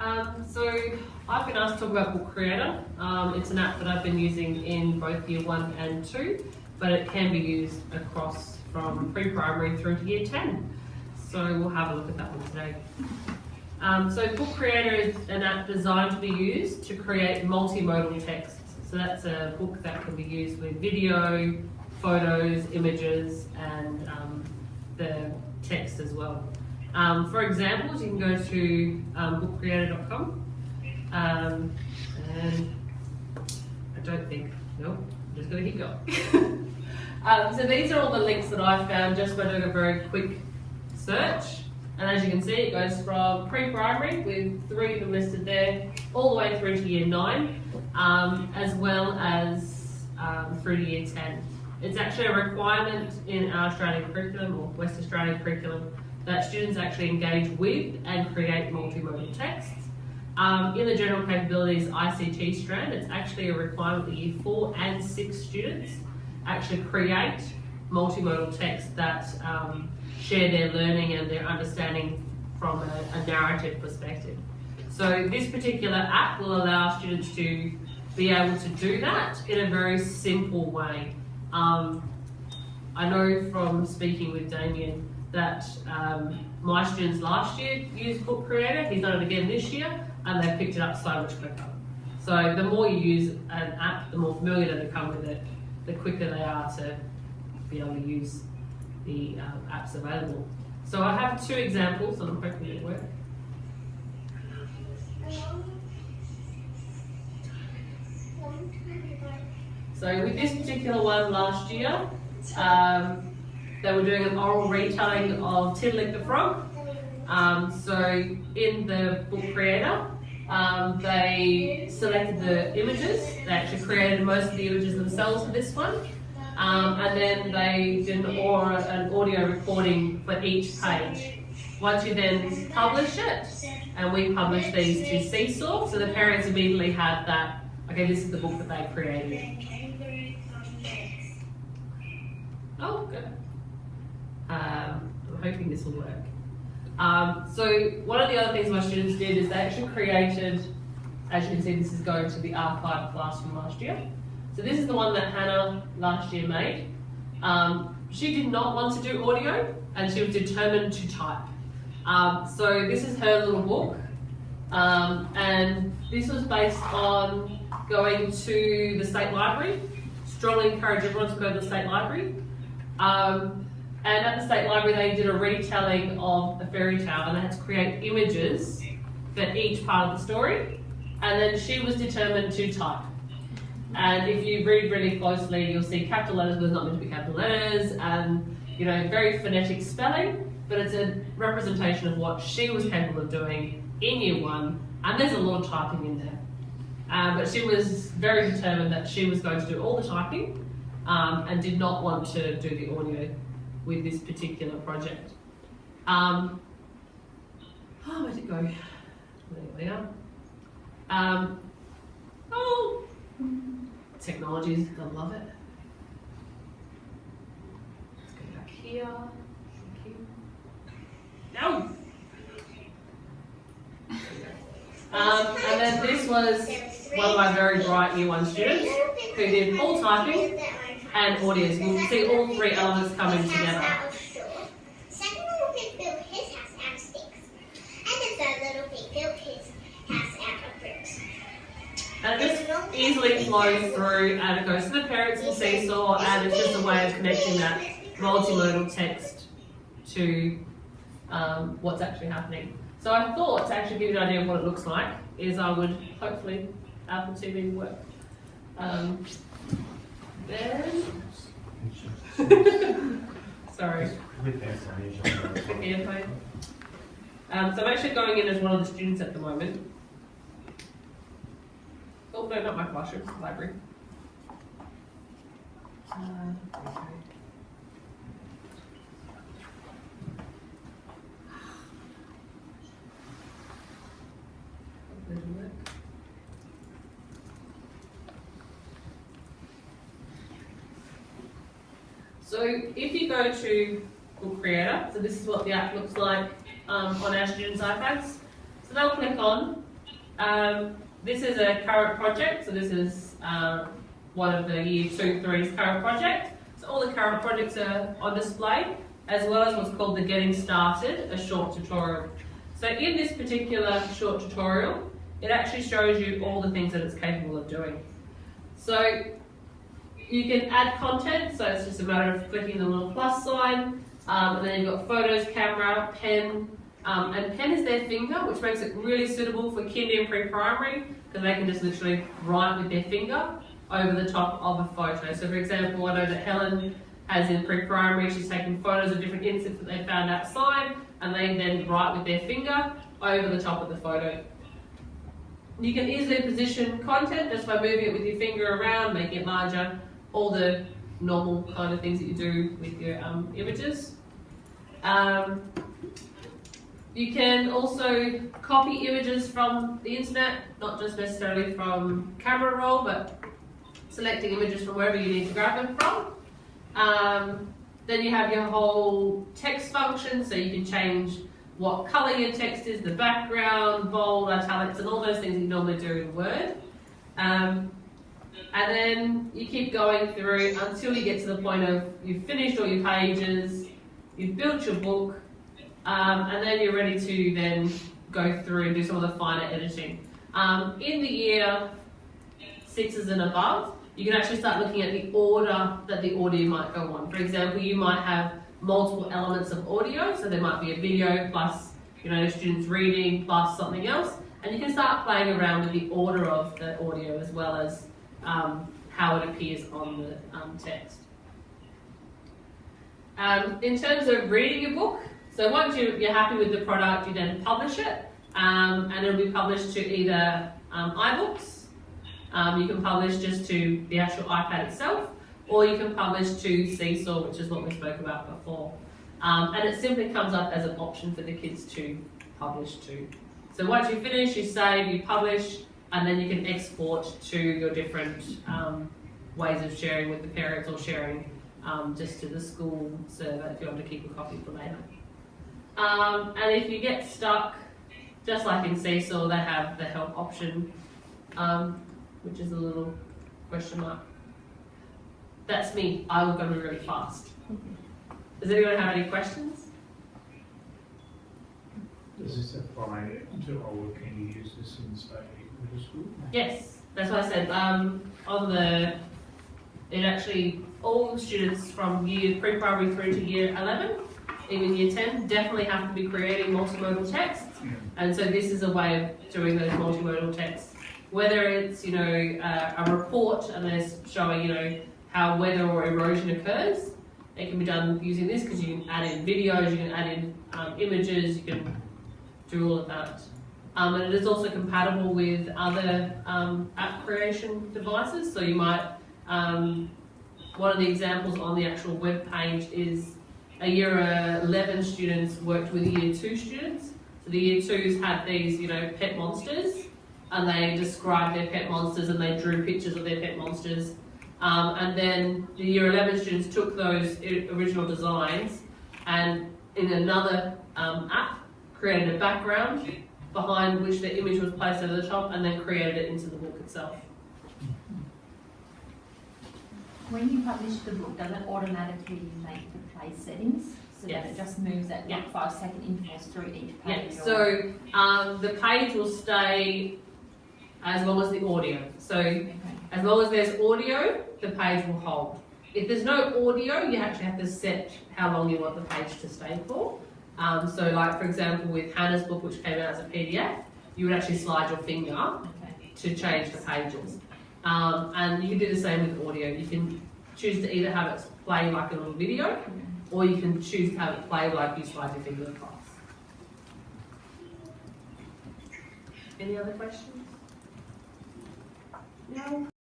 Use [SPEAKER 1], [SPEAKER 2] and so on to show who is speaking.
[SPEAKER 1] So I've been asked to talk about Book Creator. It's an app that I've been using in both Year 1 and 2, but it can be used across from pre-primary through to Year 10. So we'll have a look at that one today. So Book Creator is an app designed to be used to create multi-modal text. So that's a book that can be used with video, photos, images, and the text as well. For examples, you can go to bookcreator.com and I don't think, no, I'm just going to keep going. So these are all the links that I found just by doing a very quick search. And as you can see, it goes from pre-primary, with 3 of them listed there, all the way through to Year 9, as well as through to Year 10. It's actually a requirement in our Australian curriculum, or West Australian curriculum, that students actually engage with and create multimodal texts. In the general capabilities ICT strand, it's actually a requirement that Year 4 and 6 students actually create multimodal texts that share their learning and their understanding from a narrative perspective. So this particular app will allow students to be able to do that in a very simple way. I know from speaking with Damien that my students last year used Book Creator, he's done it again this year, and they've picked it up so much quicker. So the more you use an app, the more familiar they become with it, the quicker they are to be able to use the apps available. So I have 2 examples, and I'm hoping it'll work. So with this particular one last year, they were doing an oral retelling of Tiddalik the Frog. So in the Book Creator, they selected the images. They actually created most of the images themselves for this one. And then they did an audio recording for each page. Once you then publish it, and we publish these to Seesaw, so the parents immediately had that, okay, this is the book that they created. Oh, good. I'm hoping this will work. So one of the other things my students did is they actually created, as you can see, this is going to the archive class from last year. So this is the one that Hannah last year made. She did not want to do audio, and she was determined to type. So this is her little book, and this was based on going to the State Library. Strongly encourage everyone to go to the State Library. And at the State Library they did a retelling of a fairy tale, and they had to create images for each part of the story, and then she was determined to type. And if you read really closely, you'll see capital letters was not meant to be capital letters, and very phonetic spelling, but it's a representation of what she was capable of doing in Year 1, and there's a lot of typing in there. But she was very determined that she was going to do all the typing, and did not want to do the audio with this particular project. Where'd it go? There we are. Technologies, I love it. Let's go back here. No! And then this was one of my very bright Year 1 students who did all typing and audio. So you can see all 3 elements coming together.
[SPEAKER 2] Second little pig built his house out of sticks, and the third little pig built his house out of bricks.
[SPEAKER 1] And it just easily flows through, and it goes to the parents in Seesaw, and it's just a way of connecting that multimodal text to what's actually happening. So I thought, to actually give you an idea of what it looks like, is I would hopefully have the TV work. Sorry. So I'm actually going in as one of the students at the moment. Oh no, not my classroom, library. Okay. So if you go to Book Creator, so this is what the app looks like on our students' iPads. So they'll click on This is a current project, so this is one of the Year 2-3's current project. So all the current projects are on display, as well as what's called the Getting Started, a short tutorial. So in this particular short tutorial, it actually shows you all the things that it's capable of doing. So you can add content, so it's just a matter of clicking the little plus sign, and then you've got photos, camera, pen, and pen is their finger, which makes it really suitable for kinder and pre-primary, because they can just literally write with their finger over the top of a photo. So for example, I know that Helen has in pre-primary, she's taken photos of different insects that they found outside, and they then write with their finger over the top of the photo. You can easily position content just by moving it with your finger around, making it larger, all the normal kind of things that you do with your images. You can also copy images from the internet, not just necessarily from camera roll, but selecting images from wherever you need to grab them from. Then you have your whole text function, so you can change what colour your text is, the background, bold, italics, and all those things you normally do in Word. And then you keep going through until you get to the point of you've finished all your pages, you've built your book, and then you're ready to then go through and do some of the finer editing. In the year 6s and above, you can actually start looking at the order that the audio might go on. For example, you might have multiple elements of audio, so there might be a video plus, students reading plus something else, and you can start playing around with the order of the audio as well as how it appears on the text. In terms of reading your book, so once you're happy with the product, you then publish it, and it'll be published to either iBooks, you can publish just to the actual iPad itself, or you can publish to Seesaw, which is what we spoke about before. And it simply comes up as an option for the kids to publish to. So once you finish, you save, you publish, and then you can export to your different ways of sharing with the parents or sharing just to the school server if you want to keep a copy for later. And if you get stuck, just like in Seesaw, they have the help option, which is a little question mark. That's me. I will go really fast. Does anyone have any questions?
[SPEAKER 3] Does this apply to all? Can you use this in, say, middle school?
[SPEAKER 1] Yes, that's what I said. It actually, all students from year pre-primary through to year 11, even year 10, definitely have to be creating multimodal texts.
[SPEAKER 3] Yeah.
[SPEAKER 1] And so this is a way of doing those multimodal texts. Whether it's, a report and they're showing, how weather or erosion occurs, it can be done using this because you can add in videos, you can add in images, you can do all of that. And it is also compatible with other app creation devices. So you might, one of the examples on the actual web page is a year 11 students worked with year 2 students. So the year 2s had these, pet monsters, and they described their pet monsters and they drew pictures of their pet monsters. And then the year 11 students took those original designs and in another app created a background behind which the image was placed over the top and then created it into the book itself.
[SPEAKER 4] When you publish the book, does it automatically make the play settings so that it just moves at 5-second intervals through each page?
[SPEAKER 1] Yeah, so the page will stay as long as the audio. So as long as there's audio, the page will hold. If there's no audio, you actually have to set how long you want the page to stay for. So like for example with Hannah's book, which came out as a PDF, you would actually slide your finger to change the pages. And you can do the same with audio. You can choose to either have it play like a little video, or you can choose to have it play like you slide your finger across. Any other questions? No.